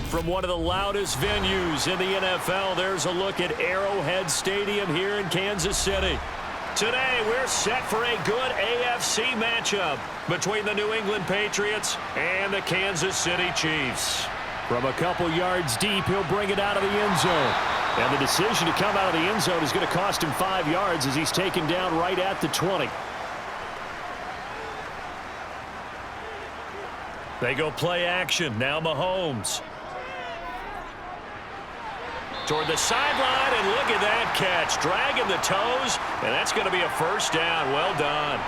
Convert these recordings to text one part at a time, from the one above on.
From one of the loudest venues in the NFL, there's a look at Arrowhead Stadium here in Kansas City. Today, we're set for a good AFC matchup between the New England Patriots and the Kansas City Chiefs. From a couple yards deep, he'll bring it out of the end zone. And the decision to come out of the end zone is going to cost him 5 yards as he's taken down right at the 20. They go play action. Now Mahomes. Toward the sideline, and look at that catch. Dragging the toes, and that's going to be a first down. Well done.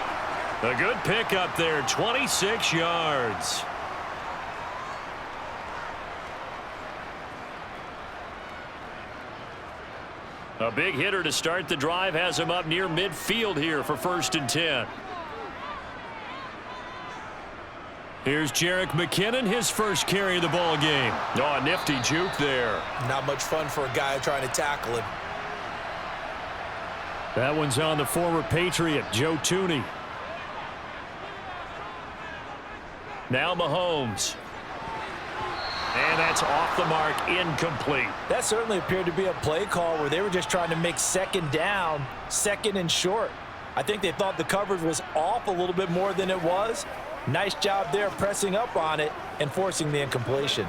A good pickup there, 26 yards. A big hitter to start the drive has him up near midfield here for 1st and 10. Here's Jerick McKinnon, his first carry of the ball game. Oh, a nifty juke there. Not much fun for a guy trying to tackle him. That one's on the former Patriot, Joe Thuney. Now Mahomes. And that's off the mark, incomplete. That certainly appeared to be a play call where they were just trying to make second down, second and short. I think they thought the coverage was off a little bit more than it was. Nice job there pressing up on it and forcing the incompletion.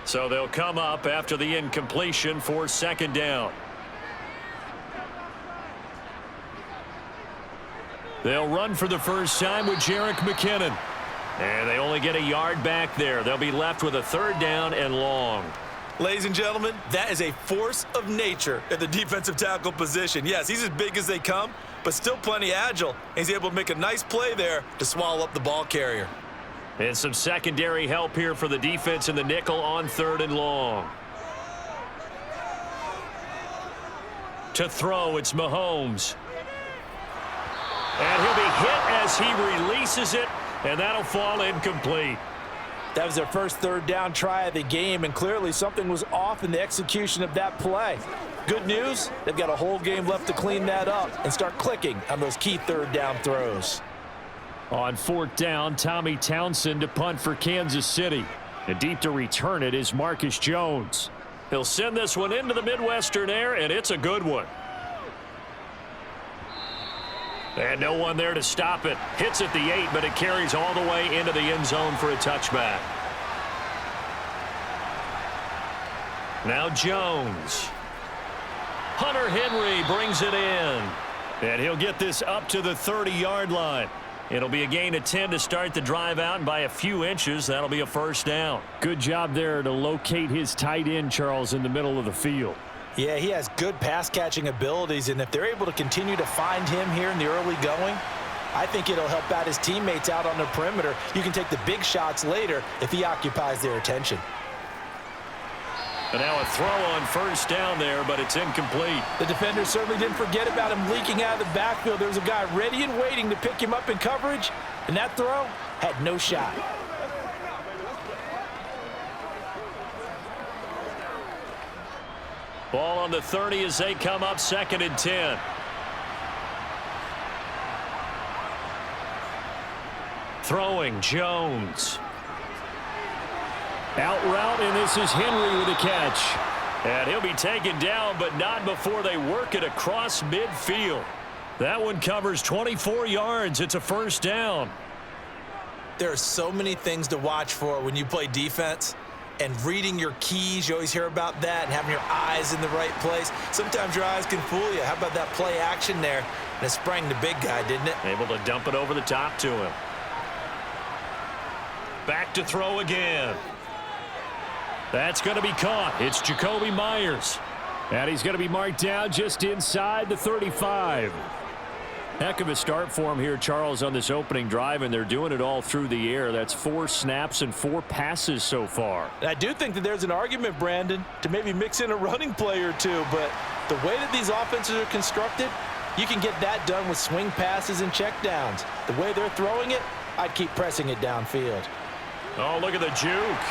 So they'll come up after the incompletion for 2nd down. They'll run for the first time with Jerick McKinnon. And they only get a yard back there. They'll be left with a 3rd down and long. Ladies and gentlemen, that is a force of nature at the defensive tackle position. Yes, he's as big as they come, but still plenty agile. He's able to make a nice play there to swallow up the ball carrier. And some secondary help here for the defense in the nickel on 3rd and long. To throw, it's Mahomes. And he'll be hit as he releases it, and that'll fall incomplete. That was their first 3rd down try of the game, and clearly something was off in the execution of that play. Good news, they've got a whole game left to clean that up and start clicking on those key 3rd down throws. On 4th down, Tommy Townsend to punt for Kansas City. And deep to return it is Marcus Jones. He'll send this one into the Midwestern air, and it's a good one. And no one there to stop it. Hits at the 8, but it carries all the way into the end zone for a touchback. Now Jones. Hunter Henry brings it in. And he'll get this up to the 30-yard line. It'll be a gain of 10 to start the drive out, and by a few inches, that'll be a first down. Good job there to locate his tight end, Charles, in the middle of the field. Yeah, he has good pass-catching abilities, and if they're able to continue to find him here in the early going, I think it'll help out his teammates out on the perimeter. You can take the big shots later if he occupies their attention. And now a throw on 1st down there, but it's incomplete. The defender certainly didn't forget about him leaking out of the backfield. There was a guy ready and waiting to pick him up in coverage, and that throw had no shot. Ball on the 30 as they come up 2nd and 10. Throwing, Jones. Out route, and this is Henry with a catch. And he'll be taken down, but not before they work it across midfield. That one covers 24 yards. It's a first down. There are so many things to watch for when you play defense. And reading your keys, you always hear about that, and having your eyes in the right place. Sometimes your eyes can fool you. How about that play action there? And it sprang the big guy, didn't it? Able to dump it over the top to him. Back to throw again. That's going to be caught. It's Jacoby Myers. And he's going to be marked down just inside the 35. Heck of a start for him here, Charles, on this opening drive, and they're doing it all through the air. That's 4 snaps and 4 passes so far. And I do think that there's an argument, Brandon, to maybe mix in a running play or two, but the way that these offenses are constructed, you can get that done with swing passes and checkdowns. The way they're throwing it, I'd keep pressing it downfield. Oh, look at the juke.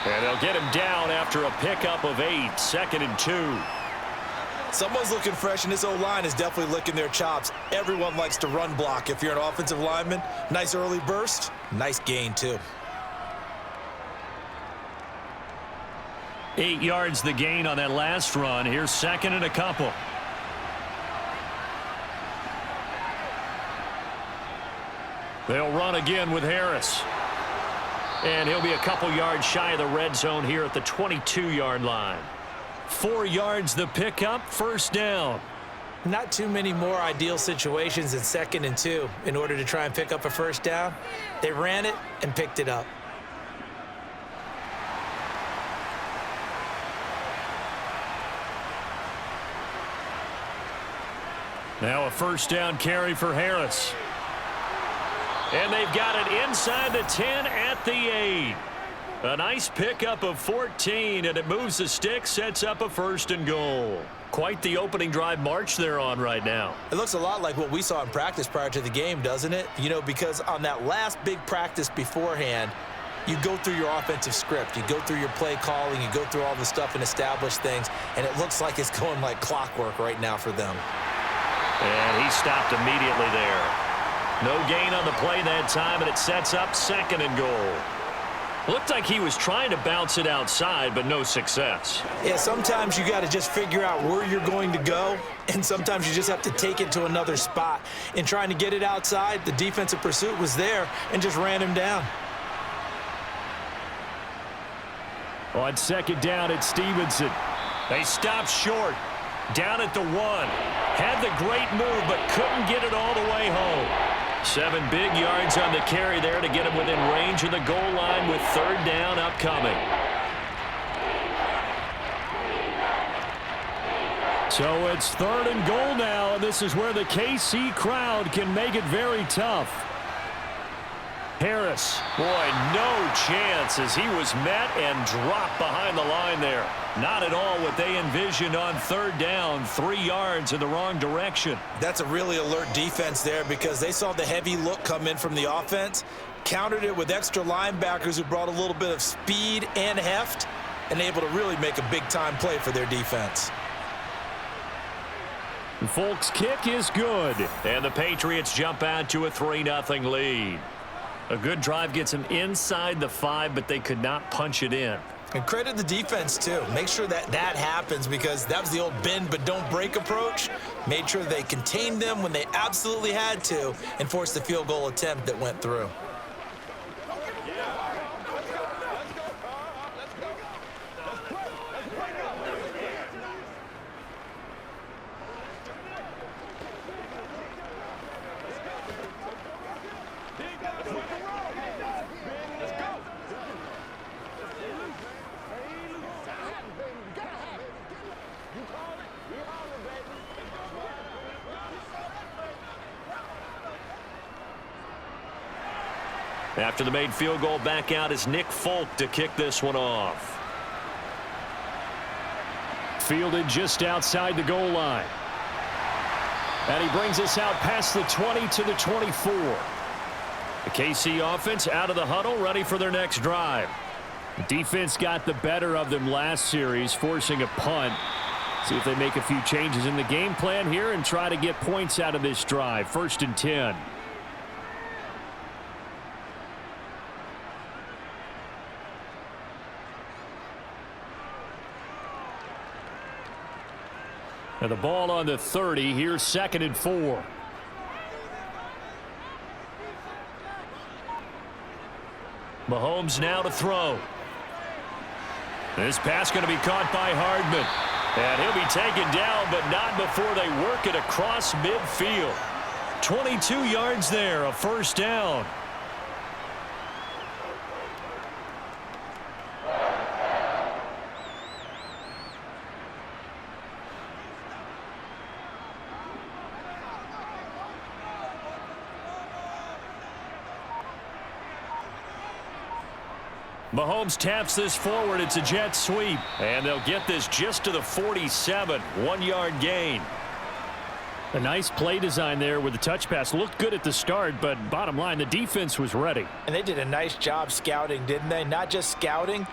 And they'll get him down after a pickup of 8, 2nd and 2. Someone's looking fresh, and this O-line is definitely licking their chops. Everyone likes to run block if you're an offensive lineman. Nice early burst, nice gain too. 8 yards the gain on that last run. Here's second and a couple. They'll run again with Harris. And he'll be a couple yards shy of the red zone here at the 22-yard line. 4 yards the pickup, first down. Not too many more ideal situations in 2nd and 2 in order to try and pick up a first down. They ran it and picked it up. Now a first down carry for Harris. And they've got it inside the 10 at the 8. A nice pickup of 14, and it moves the stick, sets up a 1st and goal. Quite the opening drive march they're on right now. It looks a lot like what we saw in practice prior to the game, doesn't it? You know, because on that last big practice beforehand, you go through your offensive script. You go through your play calling. You go through all the stuff and establish things, and it looks like it's going like clockwork right now for them. And he stopped immediately there. No gain on the play that time, and it sets up 2nd and goal. Looked like he was trying to bounce it outside, but no success. Yeah, sometimes you got to just figure out where you're going to go, and sometimes you just have to take it to another spot. In trying to get it outside, the defensive pursuit was there and just ran him down. On 2nd down, it's Stevenson. They stopped short. Down at the 1. Had the great move, but couldn't get it all the way home. 7 big yards on the carry there to get him within range of the goal line with 3rd down upcoming. So it's 3rd and goal now, and this is where the KC crowd can make it very tough. Harris, boy, no chance as he was met and dropped behind the line there. Not at all what they envisioned on 3rd down, 3 yards in the wrong direction. That's a really alert defense there because they saw the heavy look come in from the offense, countered it with extra linebackers who brought a little bit of speed and heft, and able to really make a big-time play for their defense. Folk's kick is good, and the Patriots jump out to a 3-0 lead. A good drive gets them inside the 5, but they could not punch it in. And credit the defense, too. Make sure that happens because that was the old bend but don't break approach. Made sure they contained them when they absolutely had to and forced the field goal attempt that went through. After the made field goal, back out is Nick Folk to kick this one off. Fielded just outside the goal line. And he brings us out past the 20 to the 24. The KC offense out of the huddle, ready for their next drive. The defense got the better of them last series, forcing a punt. See if they make a few changes in the game plan here and try to get points out of this drive. 1st and 10. And the ball on the 30. Here's 2nd and 4. Mahomes now to throw. This pass going to be caught by Hardman. And he'll be taken down, but not before they work it across midfield. 22 yards there, a 1st down. Mahomes taps this forward. It's a jet sweep. And they'll get this just to the 47. 1-yard gain. A nice play design there with the touch pass. Looked good at the start, but bottom line, the defense was ready. And they did a nice job scouting, didn't they? Not just scouting,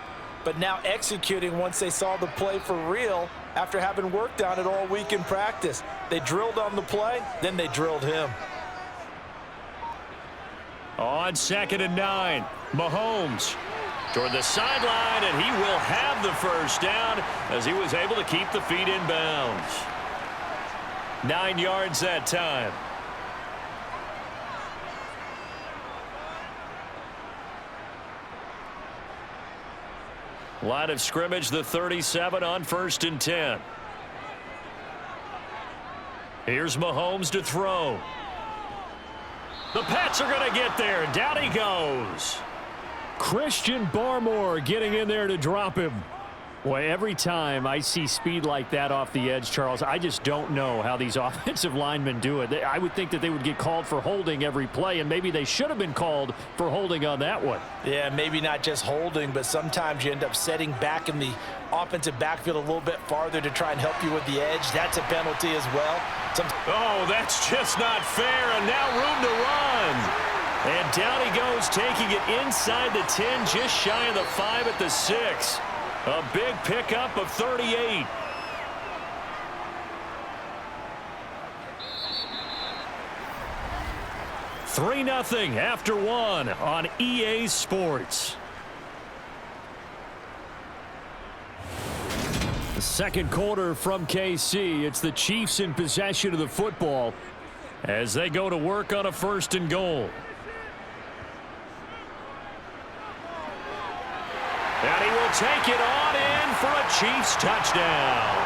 but now executing once they saw the play for real after having worked on it all week in practice. They drilled on the play, then they drilled him. On 2nd and 9, Mahomes toward the sideline, and he will have the first down as he was able to keep the feet in bounds. 9 yards that time. Line of scrimmage, the 37 on 1st and 10. Here's Mahomes to throw. The Pats are going to get there. Down he goes. Christian Barmore getting in there to drop him. Boy, every time I see speed like that off the edge, Charles, I just don't know how these offensive linemen do it. I would think that they would get called for holding every play, and maybe they should have been called for holding on that one. Yeah, maybe not just holding, but sometimes you end up setting back in the offensive backfield a little bit farther to try and help you with the edge. That's a penalty as well. Oh, that's just not fair, and now room to run. And down he goes, taking it inside the 10, just shy of the 5 at the 6. A big pickup of 38. (3-0) after 1 on EA Sports. The second quarter from KC. It's the Chiefs in possession of the football as they go to work on a 1st and goal. And he will take it on in for a Chiefs touchdown.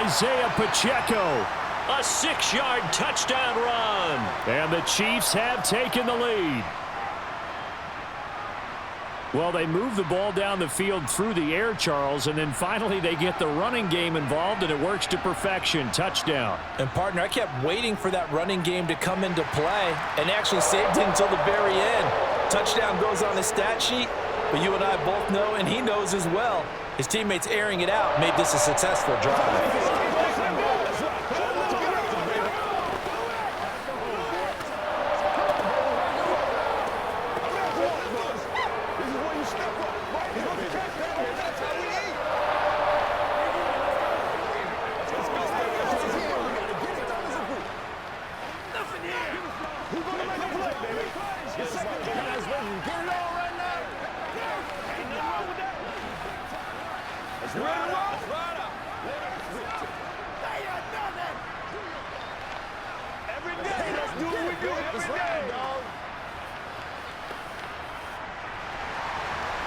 Isaiah Pacheco. A 6-yard touchdown run. And the Chiefs have taken the lead. Well, they move the ball down the field through the air, Charles, and then finally they get the running game involved, and it works to perfection. Touchdown. And, partner, I kept waiting for that running game to come into play and actually saved it until the very end. Touchdown goes on the stat sheet, but you and I both know, and he knows as well, his teammates airing it out made this a successful drive.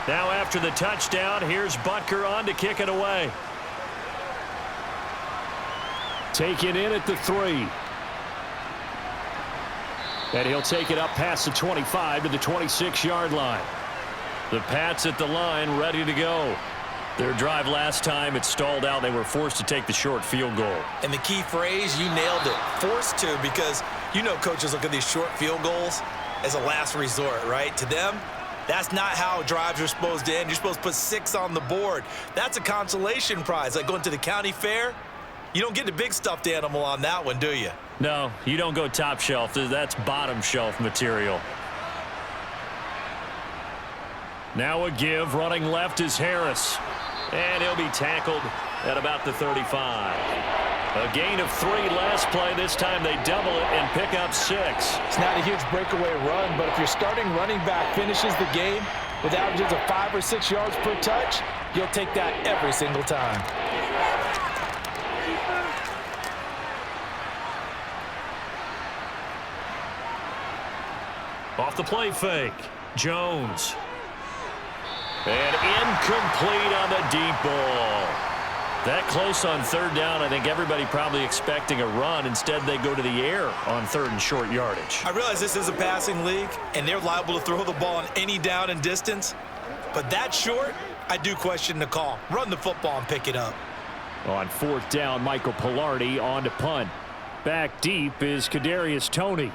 Now after the touchdown, here's Butker on to kick it away. Taken in at the 3. And he'll take it up past the 25 to the 26-yard line. The Pats at the line ready to go. Their drive last time, it stalled out. They were forced to take the short field goal. And the key phrase, you nailed it, forced to, because you know coaches look at these short field goals as a last resort, right? To them, that's not how drives are supposed to end. You're supposed to put 6 on the board. That's a consolation prize. Like going to the county fair, you don't get the big stuffed animal on that one, do you? No, you don't go top shelf. That's bottom shelf material. Now a give. Running left is Harris. And he'll be tackled at about the 35. A gain of 3 last play. This time they double it and pick up 6. It's not a huge breakaway run, but if your starting running back finishes the game with averages of 5 or 6 yards per touch, you'll take that every single time. Off the play fake. Jones. And incomplete on the deep ball. That close on 3rd down, I think everybody probably expecting a run. Instead, they go to the air on 3rd and short yardage. I realize this is a passing league, and they're liable to throw the ball on any down and distance. But that short, I do question the call. Run the football and pick it up. On 4th down, Michael Pilardi on to punt. Back deep is Kadarius Toney.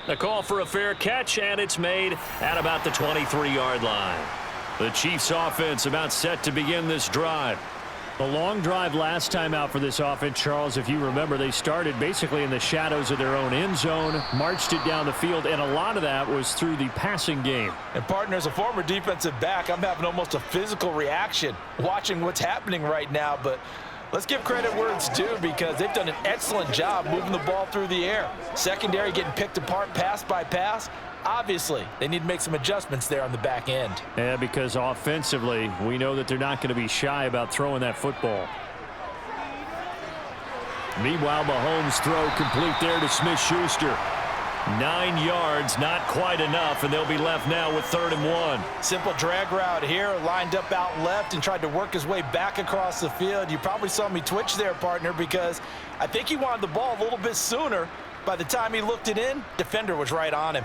The call for a fair catch, and it's made at about the 23-yard line. The Chiefs offense about set to begin this drive. The long drive last time out for this offense, Charles, if you remember, they started basically in the shadows of their own end zone, marched it down the field, and a lot of that was through the passing game. And, partner, as a former defensive back, I'm having almost a physical reaction watching what's happening right now, but let's give credit where it's due because they've done an excellent job moving the ball through the air. Secondary getting picked apart pass by pass. Obviously, they need to make some adjustments there on the back end. Yeah, because offensively, we know that they're not going to be shy about throwing that football. Meanwhile, Mahomes' throw complete there to Smith-Schuster. 9 yards, not quite enough, and they'll be left now with 3rd and 1. Simple drag route here, lined up out left and tried to work his way back across the field. You probably saw me twitch there, partner, because I think he wanted the ball a little bit sooner. By the time he looked it in, defender was right on him.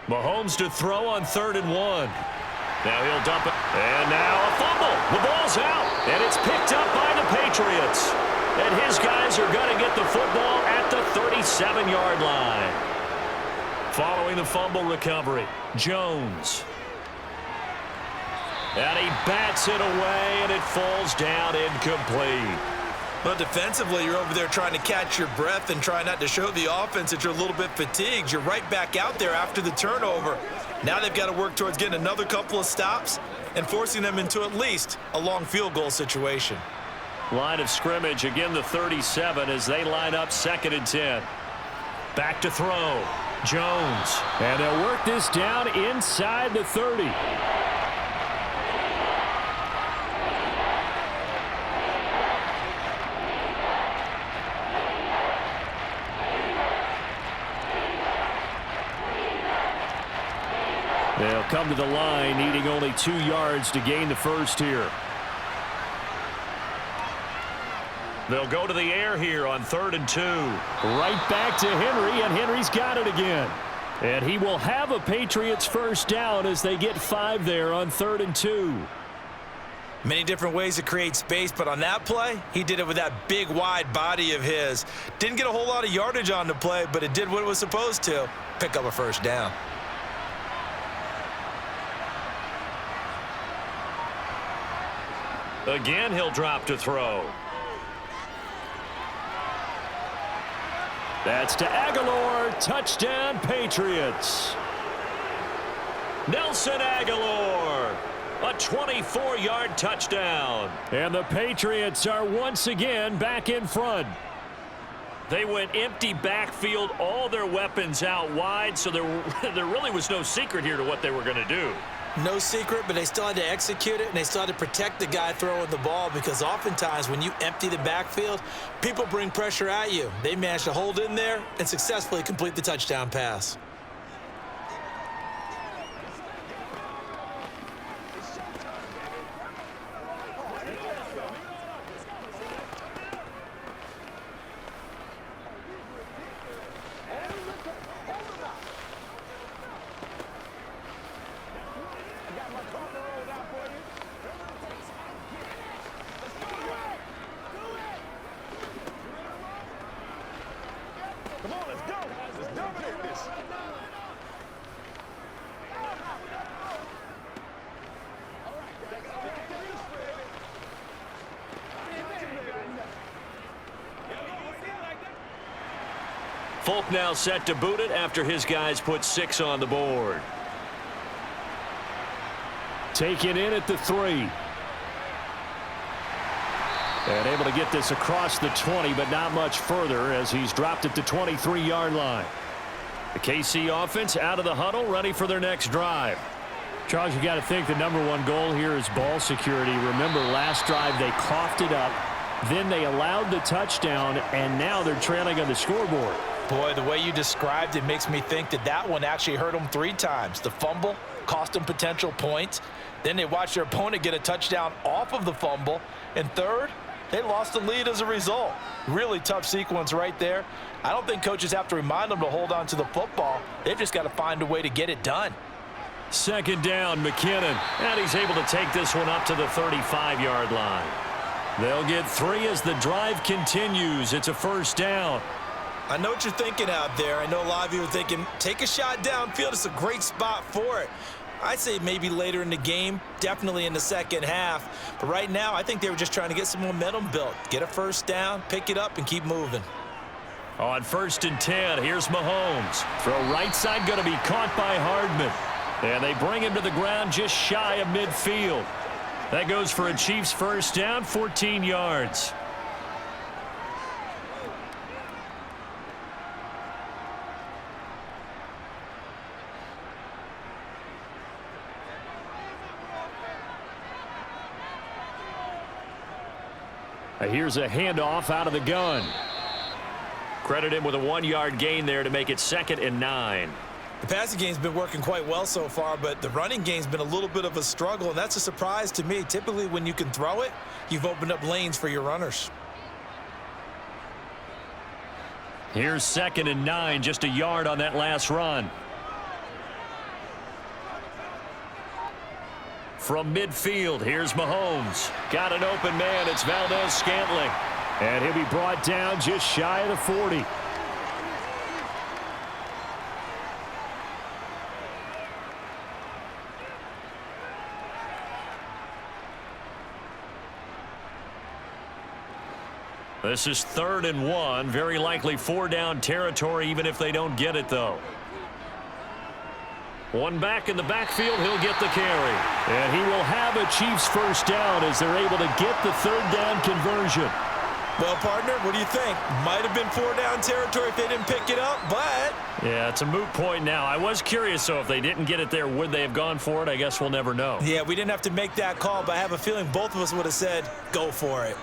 Mahomes to throw on 3rd and 1. Now he'll dump it. And now a fumble. The ball's out. And it's picked up by the Patriots. And his guys are going to get the football at the 37-yard line. Following the fumble recovery, Jones. And he bats it away, and it falls down incomplete. But defensively, you're over there trying to catch your breath and try not to show the offense that you're a little bit fatigued. You're right back out there after the turnover. Now they've got to work towards getting another couple of stops and forcing them into at least a long field goal situation. Line of scrimmage, again the 37 as they line up 2nd and 10. Back to throw. Jones. And they'll work this down inside the 30. They'll come to the line, needing only 2 yards to gain the first here. They'll go to the air here on 3rd and 2. Right back to Henry, and Henry's got it again. And he will have a Patriots first down as they get 5 there on 3rd and 2. Many different ways to create space, but on that play, he did it with that big, wide body of his. Didn't get a whole lot of yardage on the play, but it did what it was supposed to. Pick up a first down. Again, he'll drop to throw. That's to Aguilar. Touchdown, Patriots. Nelson Aguilar. A 24-yard touchdown. And the Patriots are once again back in front. They went empty backfield, all their weapons out wide, so there really was no secret here to what they were going to do. No secret, but they still had to execute it, and they still had to protect the guy throwing the ball, because oftentimes when you empty the backfield, people bring pressure at you. They managed to hold in there and successfully complete the touchdown pass. Folk now set to boot it after his guys put 6 on the board. Taken in at the 3. And able to get this across the 20, but not much further as he's dropped it to 23-yard line. The KC offense out of the huddle, ready for their next drive. Charles, you got to think the #1 goal here is ball security. Remember, last drive they coughed it up, then they allowed the touchdown, and now they're trailing on the scoreboard. Boy, the way you described it makes me think that that one actually hurt them 3 times. The fumble cost them potential points. Then they watched their opponent get a touchdown off of the fumble. And third, they lost the lead as a result. Really tough sequence right there. I don't think coaches have to remind them to hold on to the football. They've just got to find a way to get it done. 2nd down, McKinnon. And he's able to take this one up to the 35-yard line. They'll get 3 as the drive continues. It's a first down. I know what you're thinking out there. I know a lot of you are thinking, take a shot downfield. It's a great spot for it. I'd say maybe later in the game, definitely in the second half. But right now, I think they were just trying to get some momentum built. Get a first down, pick it up, and keep moving. On 1st and 10, here's Mahomes. Throw right side, going to be caught by Hardman. And they bring him to the ground just shy of midfield. That goes for a Chiefs first down, 14 yards. Here's a handoff out of the gun. Credit him with a 1-yard gain there to make it 2nd and 9. The passing game's been working quite well so far, but the running game's been a little bit of a struggle, and that's a surprise to me. Typically, when you can throw it, you've opened up lanes for your runners. Here's 2nd and 9, just a yard on that last run. From midfield, here's Mahomes. Got an open man, it's Valdez-Scantling. And he'll be brought down just shy of the 40. This is 3rd and 1. Very likely 4-down territory, even if they don't get it, though. One back in the backfield, he'll get the carry. And he will have a Chiefs first down as they're able to get the 3rd down conversion. Well, partner, what do you think? Might have been 4-down territory if they didn't pick it up, but... Yeah, it's a moot point now. I was curious, so if they didn't get it there, would they have gone for it? I guess we'll never know. Yeah, we didn't have to make that call, but I have a feeling both of us would have said, go for it.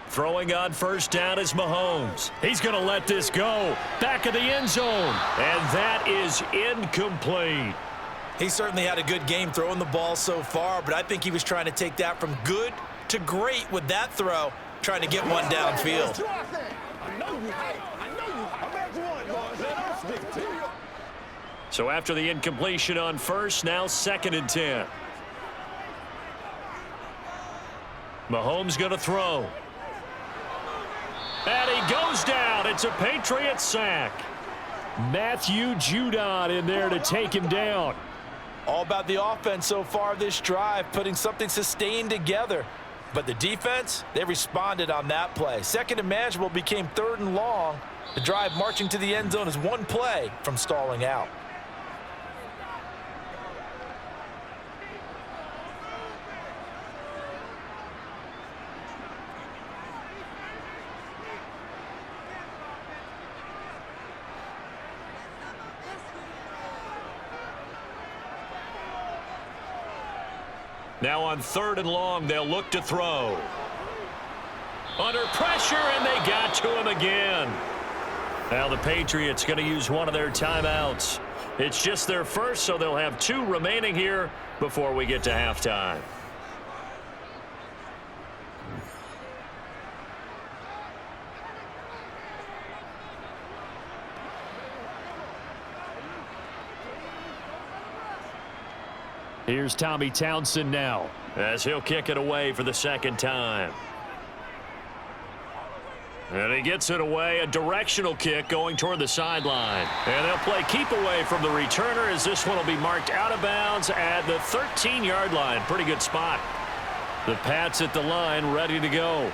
Throwing on first down is Mahomes. He's going to let this go. Back of the end zone. And that is incomplete. He certainly had a good game throwing the ball so far, but I think he was trying to take that from good to great with that throw, trying to get one downfield. So after the incompletion on first, now 2nd and 10. Mahomes going to throw. And he goes down. It's a Patriots sack. Matthew Judon in there to take him down. All about the offense so far this drive, putting something sustained together. But the defense, they responded on that play. 2nd and manageable became 3rd and long. The drive marching to the end zone is one play from stalling out. Now on 3rd and long, they'll look to throw. Under pressure, and they got to him again. Now the Patriots going to use one of their timeouts. It's just their first, so they'll have 2 remaining here before we get to halftime. Here's Tommy Townsend now, as he'll kick it away for the 2nd time. And he gets it away, a directional kick going toward the sideline. And they'll play keep away from the returner as this one will be marked out of bounds at the 13-yard line. Pretty good spot. The Pats at the line, ready to go.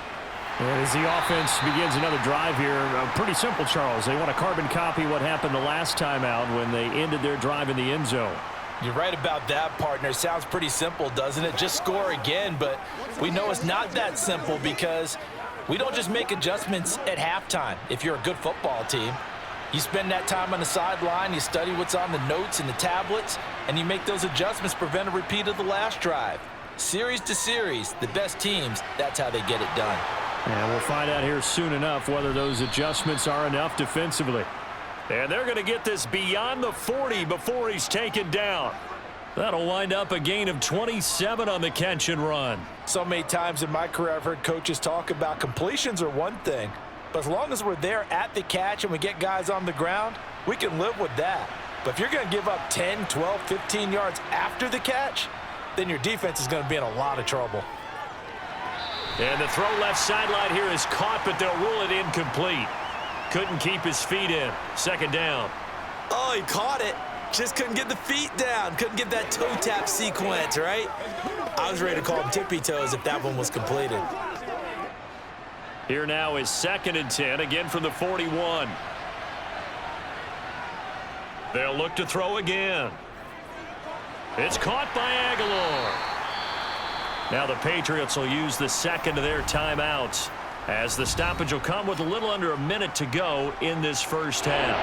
And as the offense begins another drive here, pretty simple, Charles. They want to carbon copy what happened the last time out when they ended their drive in the end zone. You're right about that, partner. Sounds pretty simple, doesn't it? Just score again, but we know it's not that simple because we don't just make adjustments at halftime. If you're a good football team, you spend that time on the sideline, you study what's on the notes and the tablets, and you make those adjustments, prevent a repeat of the last drive. Series to series, the best teams, that's how they get it done. And we'll find out here soon enough whether those adjustments are enough defensively. And they're going to get this beyond the 40 before he's taken down. That'll wind up a gain of 27 on the catch and run. So many times in my career I've heard coaches talk about completions are one thing, but as long as we're there at the catch and we get guys on the ground, we can live with that. But if you're going to give up 10, 12, 15 yards after the catch, then your defense is going to be in a lot of trouble. And the throw left sideline here is caught, but they'll rule it incomplete. Couldn't keep his feet in. 2nd down. Oh, he caught it. Just couldn't get the feet down. Couldn't get that toe tap sequence, right? I was ready to call him tippy toes if that one was completed. Here now is 2nd and 10, again from the 41. They'll look to throw again. It's caught by Aguilar. Now the Patriots will use the 2nd of their timeouts, as the stoppage will come with a little under a minute to go in this first half.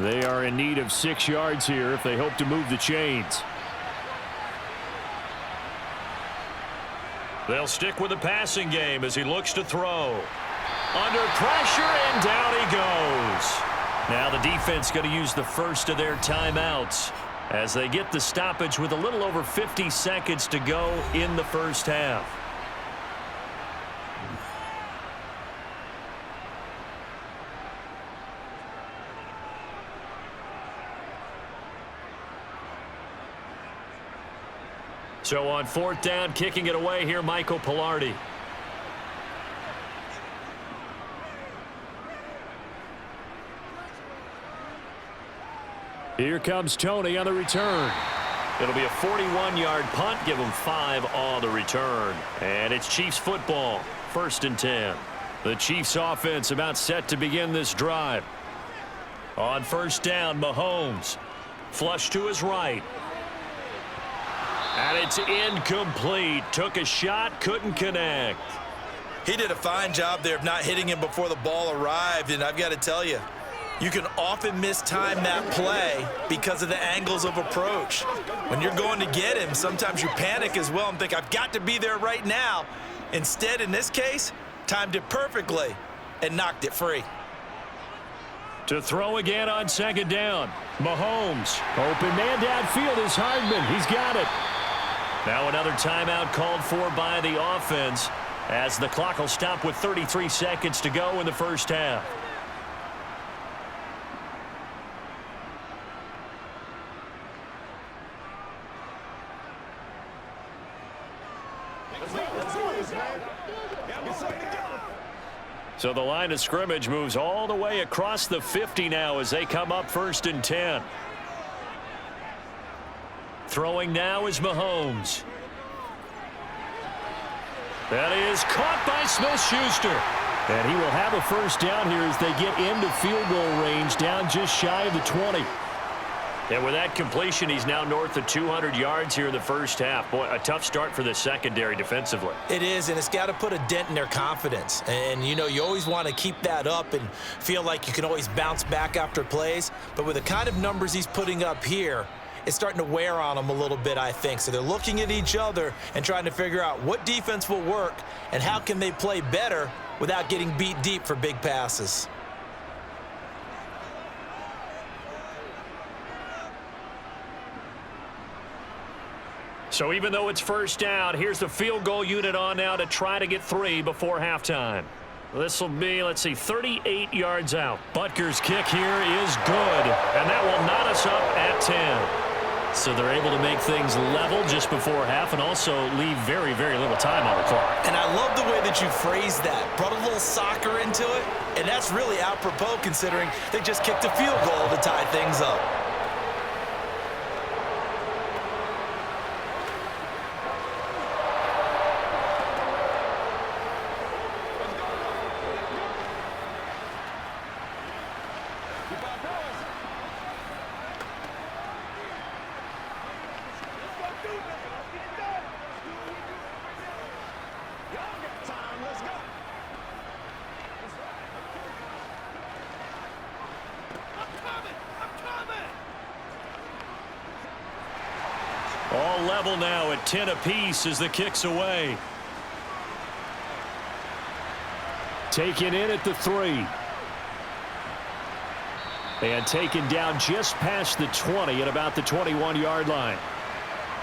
They are in need of 6 yards here if they hope to move the chains. They'll stick with the passing game as he looks to throw. Under pressure, and down he goes. Now the defense going to use the first of their timeouts as they get the stoppage with a little over 50 seconds to go in the first half. So on 4th down, kicking it away here, Michael Pilardi. Here comes Tony on the return. It'll be a 41-yard punt. Give them 5 on the return. And it's Chiefs football. 1st and 10. The Chiefs offense about set to begin this drive. On 1st down, Mahomes. Flush to his right. And it's incomplete. Took a shot, couldn't connect. He did a fine job there of not hitting him before the ball arrived, and I've got to tell you, you can often mistime that play because of the angles of approach. When you're going to get him, sometimes you panic as well and think, I've got to be there right now. Instead, in this case, timed it perfectly and knocked it free. To throw again on 2nd down, Mahomes. Open man downfield is Hardman. He's got it. Now another timeout called for by the offense as the clock will stop with 33 seconds to go in the first half. So the line of scrimmage moves all the way across the 50 now as they come up 1st and 10. Throwing now is Mahomes. That is caught by Smith-Schuster. And he will have a 1st down here as they get into field goal range, down just shy of the 20. And with that completion, he's now north of 200 yards here in the first half. Boy, a tough start for the secondary defensively. It is, and it's got to put a dent in their confidence. And, you know, you always want to keep that up and feel like you can always bounce back after plays. But with the kind of numbers he's putting up here, it's starting to wear on them a little bit, I think. So they're looking at each other and trying to figure out what defense will work and how can they play better without getting beat deep for big passes. So even though it's 1st down, here's the field goal unit on now to try to get 3 before halftime. This will be, let's see, 38 yards out. Butker's kick here is good, and that will knot us up at 10. So they're able to make things level just before half and also leave very, very little time on the clock. And I love the way that you phrased that. Brought a little soccer into it, and that's really apropos considering they just kicked a field goal to tie things up. All level now at 10 apiece as the kick's away. Taken in at the 3. And taken down just past the 20 at about the 21-yard line.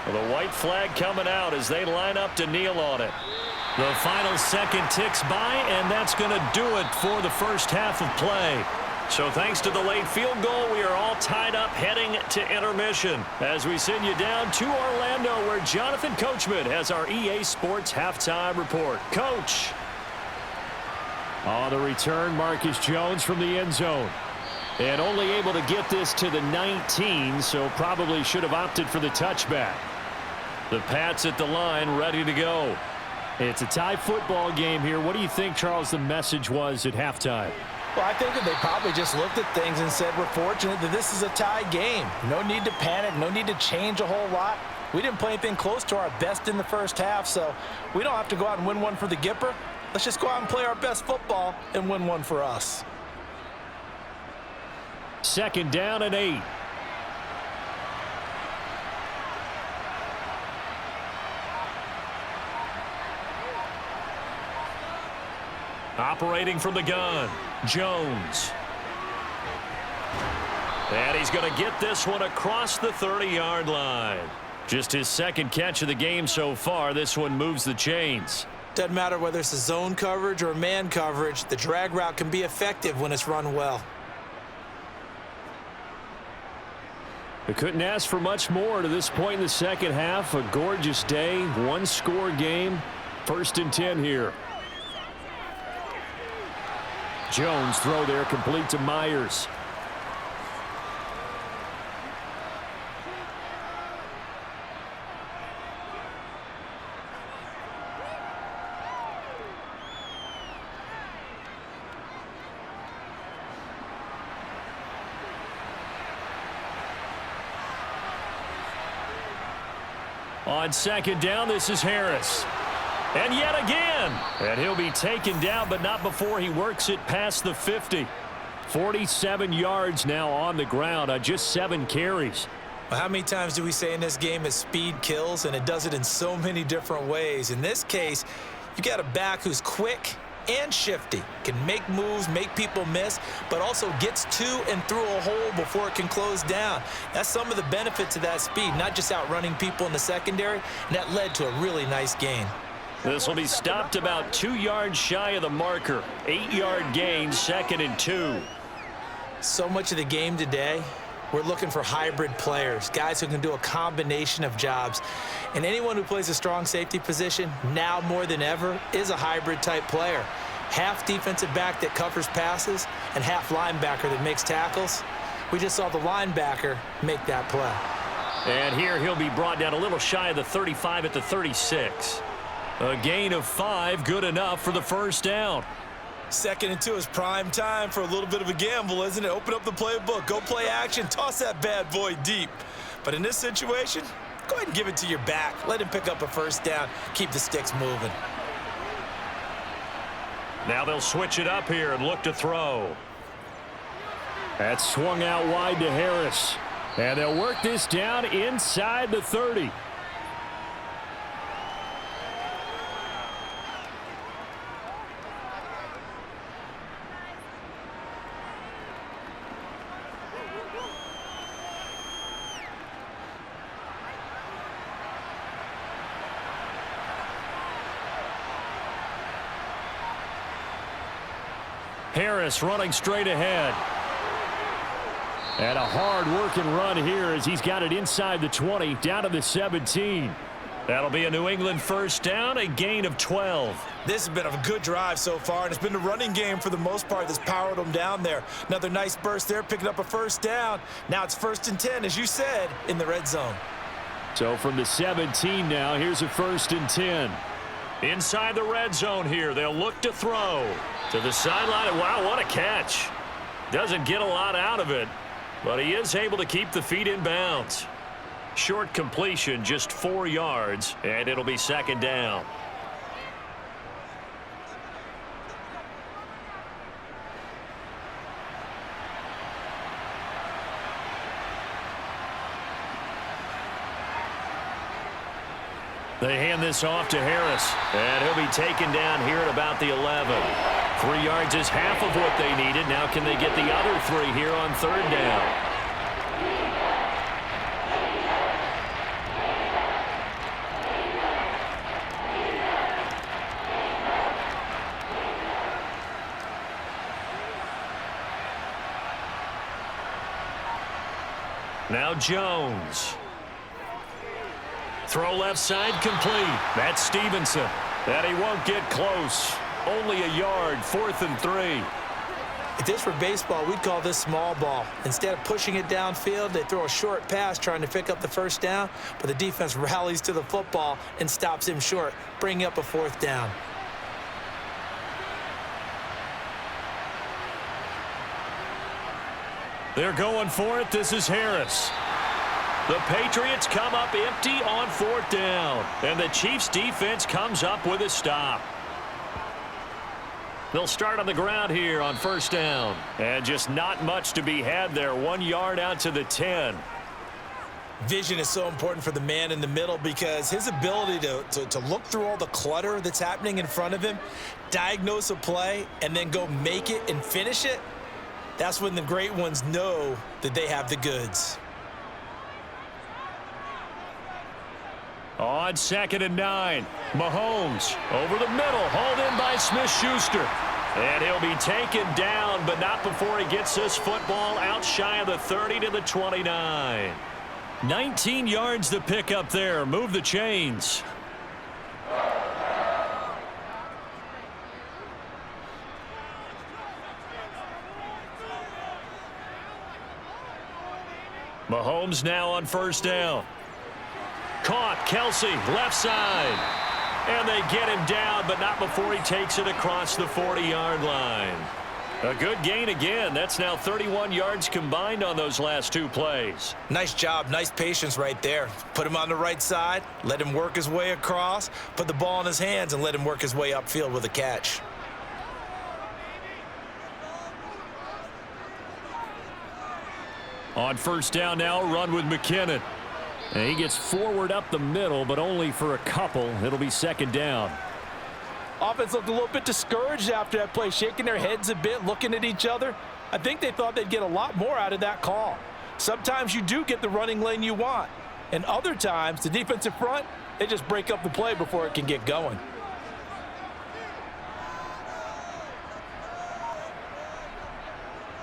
Well, the white flag coming out as they line up to kneel on it. The final second ticks by, and that's going to do it for the first half of play. So thanks to the late field goal, we are all tied up heading to intermission as we send you down to Orlando where Jonathan Coachman has our EA Sports halftime report. Coach. On the return, Marcus Jones from the end zone. And only able to get this to the 19, so probably should have opted for the touchback. The Pats at the line ready to go. It's a tie football game here. What do you think, Charles, the message was at halftime? Well, I think that they probably just looked at things and said, we're fortunate that this is a tie game. No need to panic, no need to change a whole lot. We didn't play anything close to our best in the first half, so we don't have to go out and win one for the Gipper. Let's just go out and play our best football and win one for us. 2nd down and 8. Operating from the gun, Jones. And he's going to get this one across the 30-yard line. Just his 2nd catch of the game so far. This one moves the chains. Doesn't matter whether it's a zone coverage or man coverage, the drag route can be effective when it's run well. They couldn't ask for much more to this point in the 2nd half. A gorgeous day, 1-score game. 1st and 10 here. Jones throw there complete to Myers. On 2nd down, this is Harris. And yet again. And he'll be taken down, but not before he works it past the 50. 47 yards now on the ground on just 7 carries. Well, how many times do we say in this game that speed kills, and it does it in so many different ways? In this case, you got a back who's quick and shifty, can make moves, make people miss, but also gets to and through a hole before it can close down. That's some of the benefits of that speed, not just outrunning people in the secondary, and that led to a really nice gain. This will be stopped about 2 yards shy of the marker. 8-yard gain, 2nd and 2. So much of the game today, we're looking for hybrid players, guys who can do a combination of jobs. And anyone who plays a strong safety position, now more than ever, is a hybrid type player. Half defensive back that covers passes and half linebacker that makes tackles. We just saw the linebacker make that play. And here he'll be brought down a little shy of the 35 at the 36. A gain of 5, good enough for the 1st down. 2nd and 2 is prime time for a little bit of a gamble, isn't it? Open up the playbook, go play action, toss that bad boy deep. But in this situation, go ahead and give it to your back. Let him pick up a 1st down, keep the sticks moving. Now they'll switch it up here and look to throw. That's swung out wide to Harris. And they'll work this down inside the 30. Harris running straight ahead. And a hard-working run here as he's got it inside the 20, down to the 17. That'll be a New England 1st down, a gain of 12. This has been a good drive so far, and it's been the running game for the most part that's powered them down there. Another nice burst there, picking up a 1st down. Now it's 1st and 10, as you said, in the red zone. So from the 17 now, here's a 1st and 10. Inside the red zone here, they'll look to throw. To the sideline. Wow, what a catch. Doesn't get a lot out of it, but he is able to keep the feet in bounds. Short completion, just 4 yards, and it'll be 2nd down. They hand this off to Harris, and he'll be taken down here at about the 11. 3 yards is half of what they needed. Now can they get the other 3 here on 3rd down? Now Jones. Throw left side complete. That's Stevenson. And he won't get close. Only a yard, 4th and 3. If this were baseball, we'd call this small ball. Instead of pushing it downfield, they throw a short pass trying to pick up the 1st down, but the defense rallies to the football and stops him short, bringing up a 4th down. They're going for it. This is Harris. The Patriots come up empty on 4th down, and the Chiefs defense comes up with a stop. They'll start on the ground here on first down. And just not much to be had there. 1 yard out to the 10. Vision is so important for the man in the middle because his ability to look through all the clutter that's happening in front of him, diagnose a play, and then go make it and finish it, that's when the great ones know that they have the goods. On 2nd and 9, Mahomes over the middle, hauled in by Smith-Schuster. And he'll be taken down, but not before he gets this football out shy of the 30 to the 29. 19 yards to pick up there. Move the chains. Mahomes now on first down. Caught, Kelsey, left side. And they get him down, but not before he takes it across the 40-yard line. A good gain again. That's now 31 yards combined on those last 2 plays. Nice job, nice patience right there. Put him on the right side, let him work his way across, put the ball in his hands, and let him work his way upfield with a catch. On first down now, run with McKinnon. And he gets forward up the middle, but only for a couple. It'll be 2nd down. Offense looked a little bit discouraged after that play, shaking their heads a bit, looking at each other. I think they thought they'd get a lot more out of that call. Sometimes you do get the running lane you want, and other times the defensive front, they just break up the play before it can get going.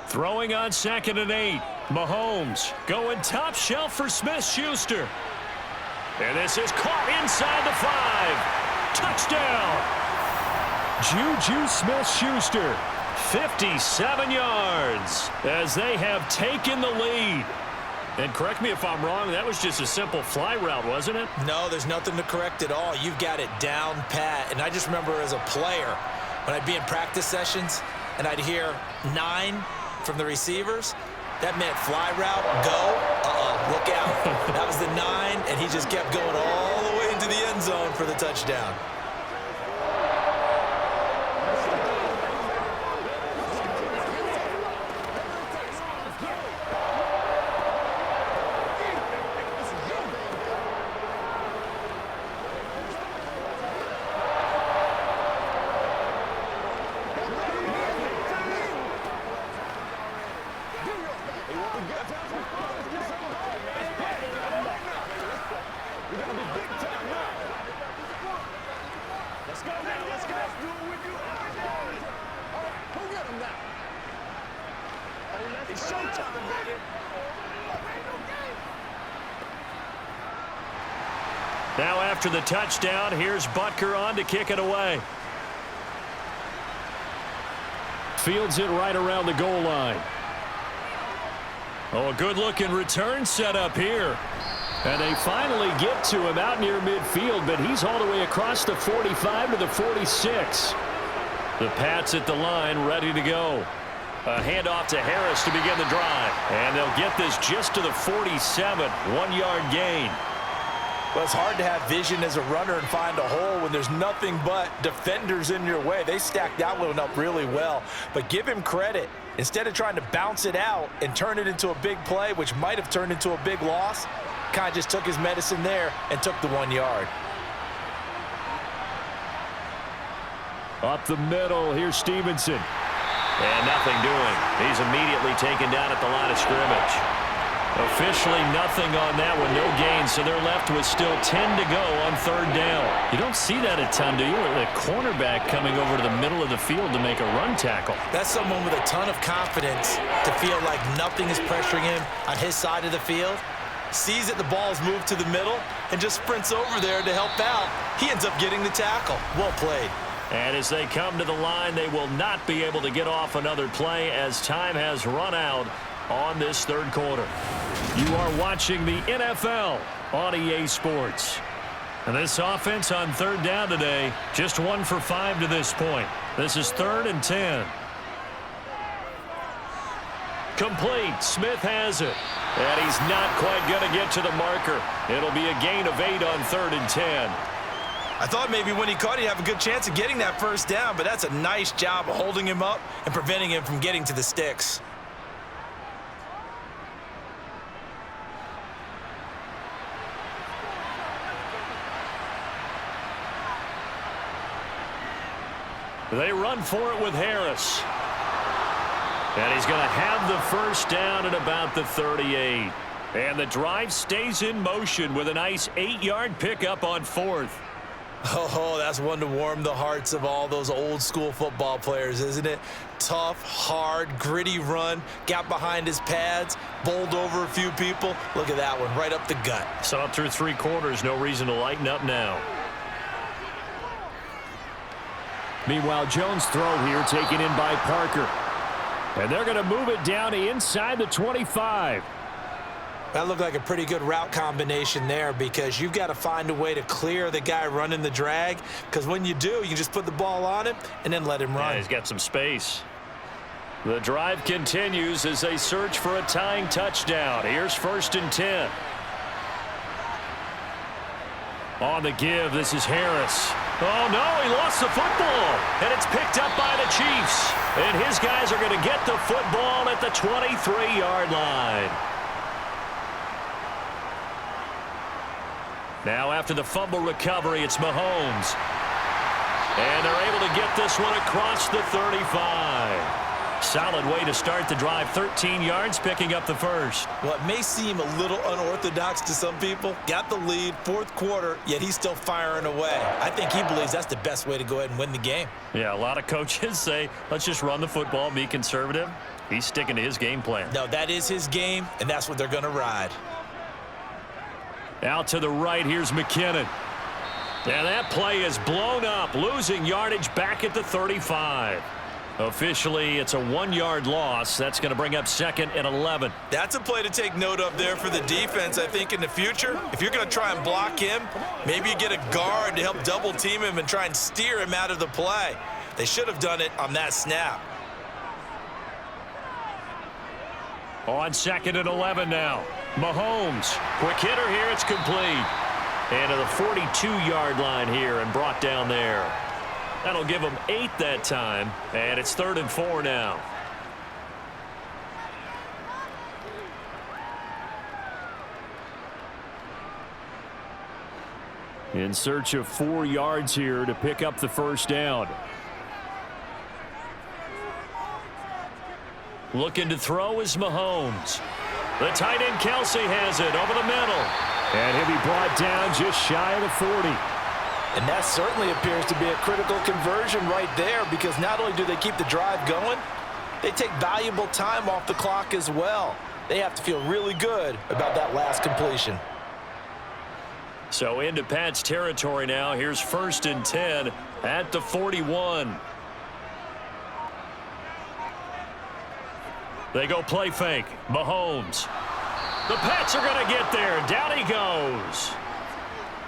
Throwing on 2nd and 8. Mahomes going top shelf for Smith-Schuster. And this is caught inside the 5. Touchdown. Juju Smith-Schuster. 57 yards as they have taken the lead. And correct me if I'm wrong, that was just a simple fly route, wasn't it? No, there's nothing to correct at all. You've got it down pat. And I just remember as a player, when I'd be in practice sessions and I'd hear 9 from the receivers, that meant fly route, go, look out. That was the 9, and he just kept going all the way into the end zone for the touchdown. Now after the touchdown, here's Butker on to kick it away. Fields it right around the goal line. Oh, a good-looking return set up here. And they finally get to him out near midfield, but he's all the way across the 45 to the 46. The Pats at the line ready to go. A handoff to Harris to begin the drive. And they'll get this just to the 47, 1-yard gain. Well, it's hard to have vision as a runner and find a hole when there's nothing but defenders in your way. They stacked that one up really well. But give him credit. Instead of trying to bounce it out and turn it into a big play, which might have turned into a big loss, kind of just took his medicine there and took the 1 yard. Up the middle, here's Stevenson. And nothing doing. He's immediately taken down at the line of scrimmage. Officially nothing on that one, no gain, so they're left with still 10 to go on 3rd down. You don't see that a ton, do you? The cornerback coming over to the middle of the field to make a run tackle. That's someone with a ton of confidence to feel like nothing is pressuring him on his side of the field. Sees that the ball is moved to the middle and just sprints over there to help out. He ends up getting the tackle. Well played. And as they come to the line, they will not be able to get off another play as time has run out on this 3rd quarter. You are watching the NFL on EA Sports. And this offense on 3rd down today, just 1 for 5 to this point. This is 3rd and 10. Complete. Smith has it. And he's not quite going to get to the marker. It'll be a gain of 8 on 3rd and 10. I thought maybe when he caught, he'd have a good chance of getting that first down, but that's a nice job of holding him up and preventing him from getting to the sticks. They run for it with Harris. And he's going to have the first down at about the 38. And the drive stays in motion with a nice 8-yard pickup on 4th. Oh, that's one to warm the hearts of all those old school football players, isn't it? Tough, hard, gritty run, got behind his pads, bowled over a few people. Look at that one, right up the gut. Saw it through 3 quarters, no reason to lighten up now. Meanwhile, Jones' throw here taken in by Parker. And they're going to move it down to inside the 25. That looked like a pretty good route combination there because you've got to find a way to clear the guy running the drag, because when you do, you just put the ball on him and then let him run. Yeah, he's got some space. The drive continues as they search for a tying touchdown. Here's 1st and 10. On the give, this is Harris. Oh, no, he lost the football. And it's picked up by the Chiefs. And his guys are going to get the football at the 23-yard line. Now after the fumble recovery, it's Mahomes. And they're able to get this one across the 35. Solid way to start the drive. 13 yards, picking up the first. Well, it may seem a little unorthodox to some people. Got the lead, 4th quarter, yet he's still firing away. I think he believes that's the best way to go ahead and win the game. Yeah, a lot of coaches say, let's just run the football, be conservative. He's sticking to his game plan. No, that is his game, and that's what they're going to ride. Out to the right, here's McKinnon. And that play is blown up, losing yardage back at the 35. Officially, it's a 1-yard loss. That's going to bring up 2nd and 11. That's a play to take note of there for the defense, I think, in the future. If you're going to try and block him, maybe you get a guard to help double-team him and try and steer him out of the play. They should have done it on that snap. On 2nd and 11 now. Mahomes, quick hitter here, it's complete. And to the 42-yard line here and brought down there. That'll give them 8 that time, and it's 3rd and 4 now. In search of 4 yards here to pick up the first down. Looking to throw is Mahomes. The tight end Kelsey has it over the middle. And he'll be brought down just shy of the 40. And that certainly appears to be a critical conversion right there, because not only do they keep the drive going, they take valuable time off the clock as well. They have to feel really good about that last completion. So into Pat's territory now. Here's 1st and 10 at the 41. They go play fake. Mahomes. The Pats are going to get there. Down he goes.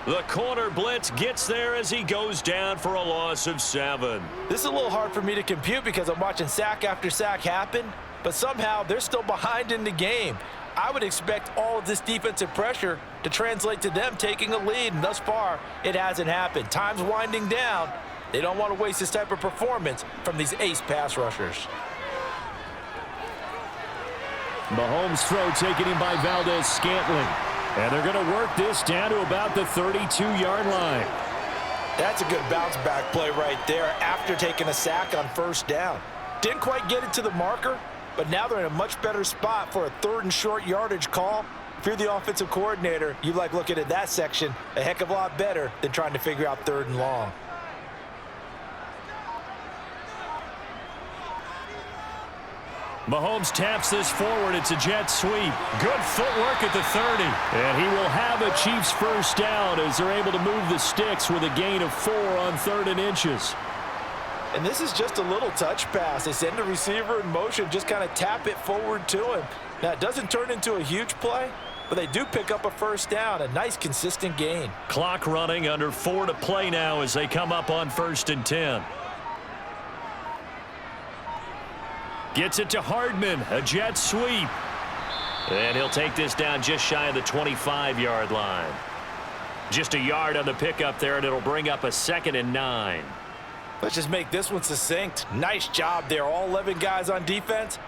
The corner blitz gets there as he goes down for a loss of 7. This is a little hard for me to compute because I'm watching sack after sack happen, but somehow they're still behind in the game. I would expect all of this defensive pressure to translate to them taking a lead, and thus far, it hasn't happened. Time's winding down. They don't want to waste this type of performance from these ace pass rushers. Mahomes' throw taken in by Valdez-Scantling. And they're going to work this down to about the 32-yard line. That's a good bounce-back play right there after taking a sack on 1st down. Didn't quite get it to the marker, but now they're in a much better spot for a 3rd and short yardage call. If you're the offensive coordinator, you like looking at that section a heck of a lot better than trying to figure out 3rd and long. Mahomes taps this forward. It's a jet sweep. Good footwork at the 30. And he will have a Chiefs first down as they're able to move the sticks with a gain of 4 on 3rd and inches. And this is just a little touch pass. They send the receiver in motion, just kind of tap it forward to him. Now, it doesn't turn into a huge play, but they do pick up a first down, a nice consistent gain. Clock running, under 4 to play now as they come up on 1st and 10. Gets it to Hardman, a jet sweep. And he'll take this down just shy of the 25-yard line. Just a yard on the pickup there, and it'll bring up a 2nd and 9. Let's just make this one succinct. Nice job there. All 11 guys on defense,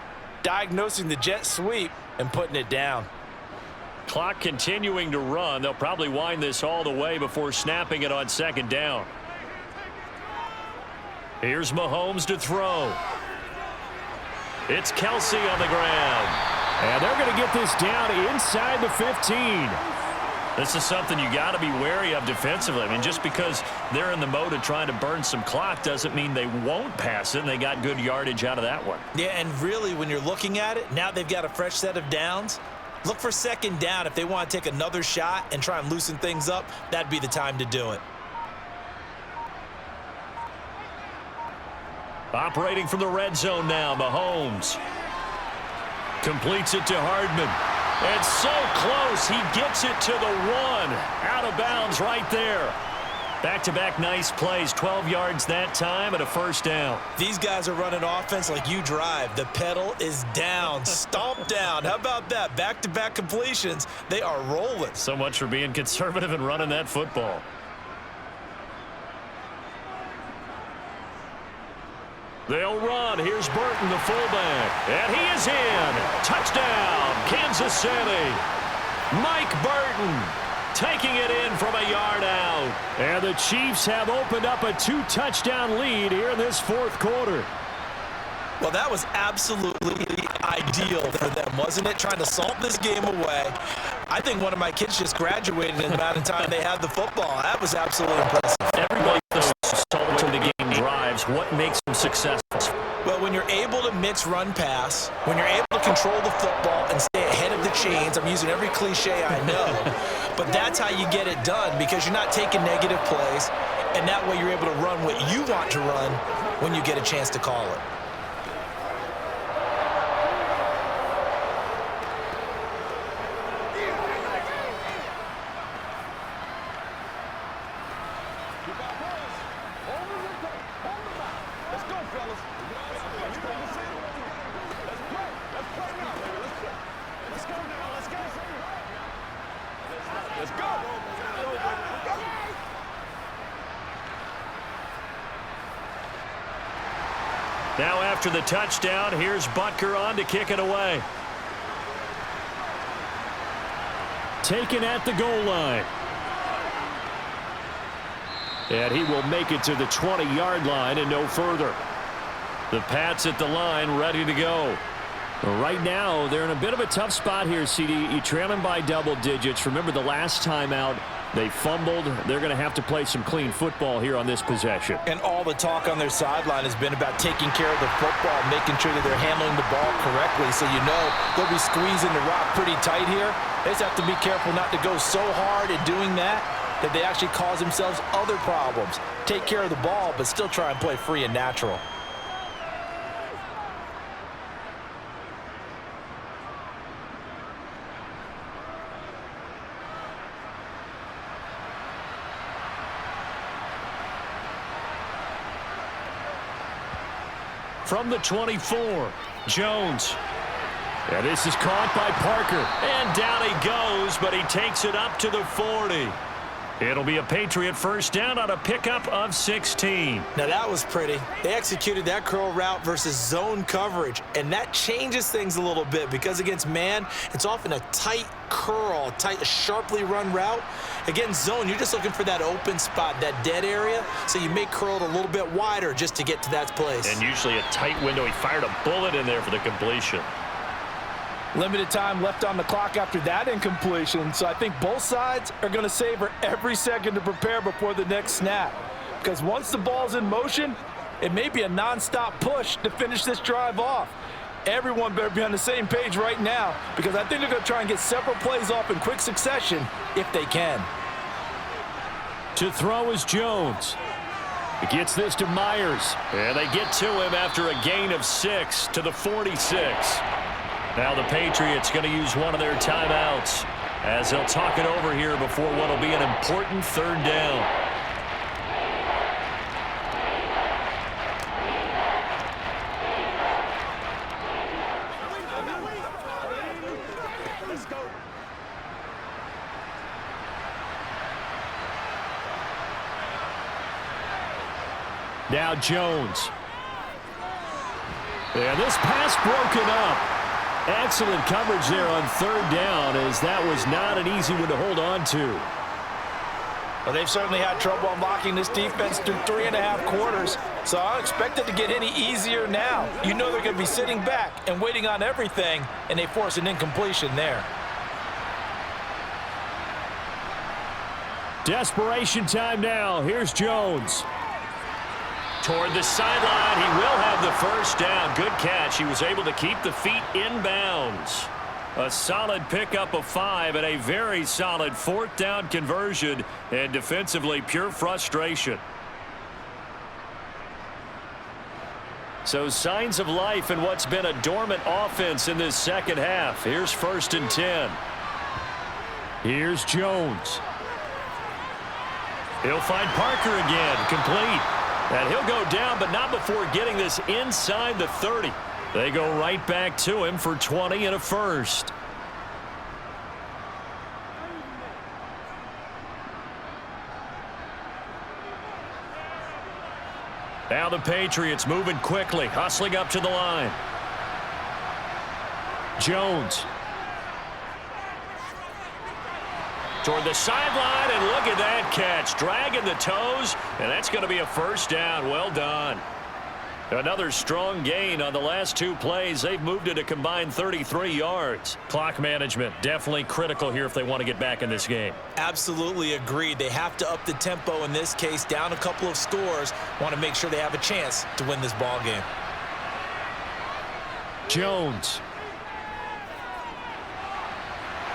diagnosing the jet sweep and putting it down. Clock continuing to run. They'll probably wind this all the way before snapping it on 2nd down. Here's Mahomes to throw. It's Kelsey on the ground. And they're going to get this down inside the 15. This is something you got to be wary of defensively. I mean, just because they're in the mode of trying to burn some clock doesn't mean they won't pass it, and they got good yardage out of that one. Yeah, and really, when you're looking at it, now they've got a fresh set of downs. Look for 2nd down. If they want to take another shot and try and loosen things up, that'd be the time to do it. Operating from the red zone now, Mahomes. Completes it to Hardman. And so close, he gets it to the 1. Out of bounds right there. Back-to-back nice plays, 12 yards that time and a 1st down. These guys are running offense like you drive. The pedal is down, stomp down. How about that? Back-to-back completions. They are rolling. So much for being conservative and running that football. They'll run. Here's Burton, the fullback. And he is in. Touchdown, Kansas City. Mike Burton taking it in from a yard out. And the Chiefs have opened up a 2-touchdown lead here in this 4th quarter. Well, that was absolutely ideal for them, wasn't it? Trying to salt this game away. I think one of my kids just graduated in the amount of time they had the football. That was absolutely impressive. Everybody knows salting the game drives. What makes them successful? Well, when you're able to mix run pass, when you're able to control the football and stay ahead of the chains, I'm using every cliche I know, but that's how you get it done because you're not taking negative plays, and that way you're able to run what you want to run when you get a chance to call it. Now after the touchdown, here's Butker on to kick it away. Taken at the goal line. And he will make it to the 20-yard line and no further. The Pats at the line ready to go. Right now, they're in a bit of a tough spot here, CD. You're trailing by double digits. Remember the last time out, they fumbled. They're going to have to play some clean football here on this possession. And all the talk on their sideline has been about taking care of the football, making sure that they're handling the ball correctly. So you know they'll be squeezing the rock pretty tight here. They just have to be careful not to go so hard at doing that they actually cause themselves other problems. Take care of the ball, but still try and play free and natural. From the 24, Jones. And this is caught by Parker. And down he goes, but he takes it up to the 40. It'll be a Patriot 1st down on a pickup of 16. Now that was pretty. They executed that curl route versus zone coverage, and that changes things a little bit because against man, it's often a tight curl, tight, sharply run route. Against zone, you're just looking for that open spot, that dead area, so you may curl it a little bit wider just to get to that place. And usually a tight window. He fired a bullet in there for the completion. Limited time left on the clock after that incompletion, so I think both sides are going to savor every second to prepare before the next snap. Because once the ball's in motion, it may be a nonstop push to finish this drive off. Everyone better be on the same page right now because I think they're going to try and get several plays off in quick succession if they can. To throw is Jones. He gets this to Myers. And they get to him after a gain of 6 to the 46. Now the Patriots going to use one of their timeouts as they'll talk it over here before what will be an important 3rd down. Now Jones. And this pass broken up. Excellent coverage there on third down, as that was not an easy one to hold on to. Well, they've certainly had trouble unlocking this defense through 3.5 quarters, so I don't expect it to get any easier now. You know they're going to be sitting back and waiting on everything, and they force an incompletion there. Desperation time now. Here's Jones. Toward the sideline, he will have the first down. Good catch. He was able to keep the feet in bounds. A solid pickup of 5 and a very solid 4th down conversion, and defensively pure frustration. So signs of life in what's been a dormant offense in this second half. Here's 1st and 10. Here's Jones. He'll find Parker again, complete. And he'll go down, but not before getting this inside the 30. They go right back to him for 20 and a first. Now the Patriots moving quickly, hustling up to the line. Jones. Toward the sideline, and look at that catch. Dragging the toes, and that's going to be a first down. Well done. Another strong gain on the last 2 plays. They've moved it a combined 33 yards. Clock management definitely critical here if they want to get back in this game. Absolutely agreed. They have to up the tempo in this case, down a couple of scores. Want to make sure they have a chance to win this ball game. Jones.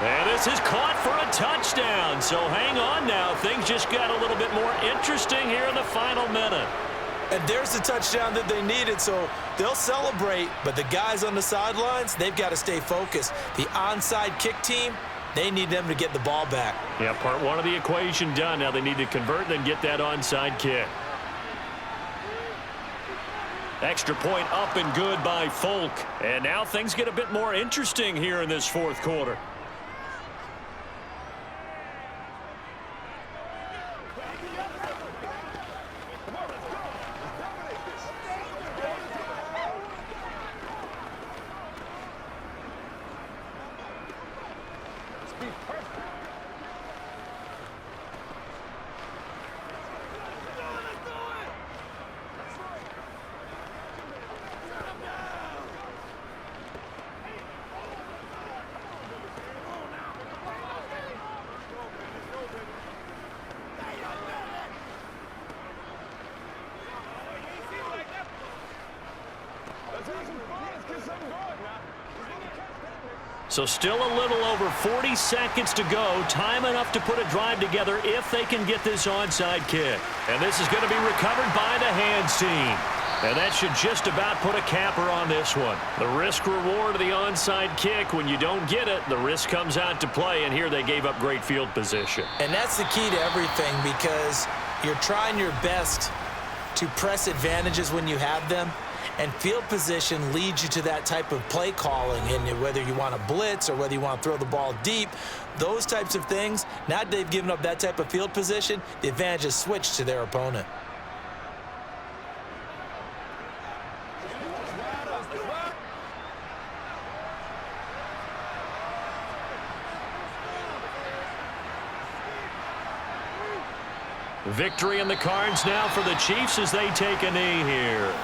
And this is caught for a touchdown. So hang on now. Things just got a little bit more interesting here in the final minute. And there's the touchdown that they needed, so they'll celebrate. But the guys on the sidelines, they've got to stay focused. The onside kick team, they need them to get the ball back. Yeah, part 1 of the equation done. Now they need to convert and then get that onside kick. Extra point up and good by Folk. And now things get a bit more interesting here in this 4th quarter. So still a little over 40 seconds to go. Time enough to put a drive together if they can get this onside kick. And this is going to be recovered by the hands team. And that should just about put a capper on this one. The risk-reward of the onside kick, when you don't get it, the risk comes out to play, and here they gave up great field position. And that's the key to everything, because you're trying your best to press advantages when you have them. And field position leads you to that type of play calling, and whether you want to blitz or whether you want to throw the ball deep, those types of things, now that they've given up that type of field position, the advantage is switched to their opponent. Victory in the cards now for the Chiefs as they take a knee here.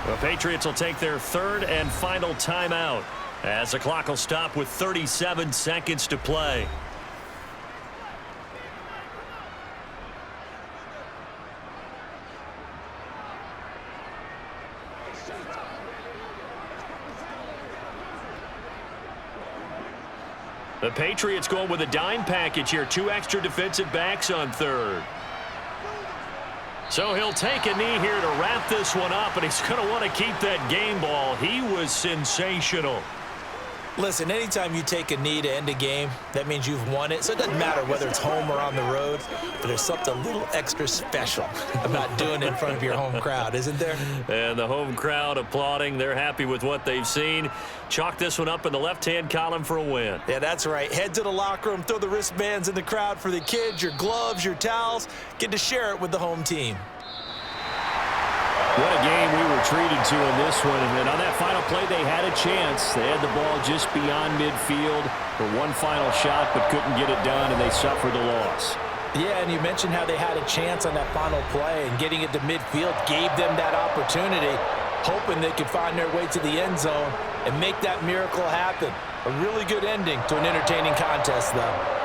The Patriots will take their 3rd and final timeout as the clock will stop with 37 seconds to play. The Patriots going with a dime package here. 2 extra defensive backs on 3rd. So he'll take a knee here to wrap this one up, and he's going to want to keep that game ball. He was sensational. Listen, anytime you take a knee to end a game, that means you've won it. So it doesn't matter whether it's home or on the road, but there's something a little extra special about doing it in front of your home crowd, isn't there? And the home crowd applauding. They're happy with what they've seen. Chalk this one up in the left-hand column for a win. Yeah, that's right. Head to the locker room, throw the wristbands in the crowd for the kids, your gloves, your towels. Get to share it with the home team. What a game we were treated to in this one. And then on that final play, they had a chance. They had the ball just beyond midfield for one final shot, but couldn't get it done, and they suffered the loss. Yeah, and you mentioned how they had a chance on that final play, and getting it to midfield gave them that opportunity, hoping they could find their way to the end zone and make that miracle happen. A really good ending to an entertaining contest, though.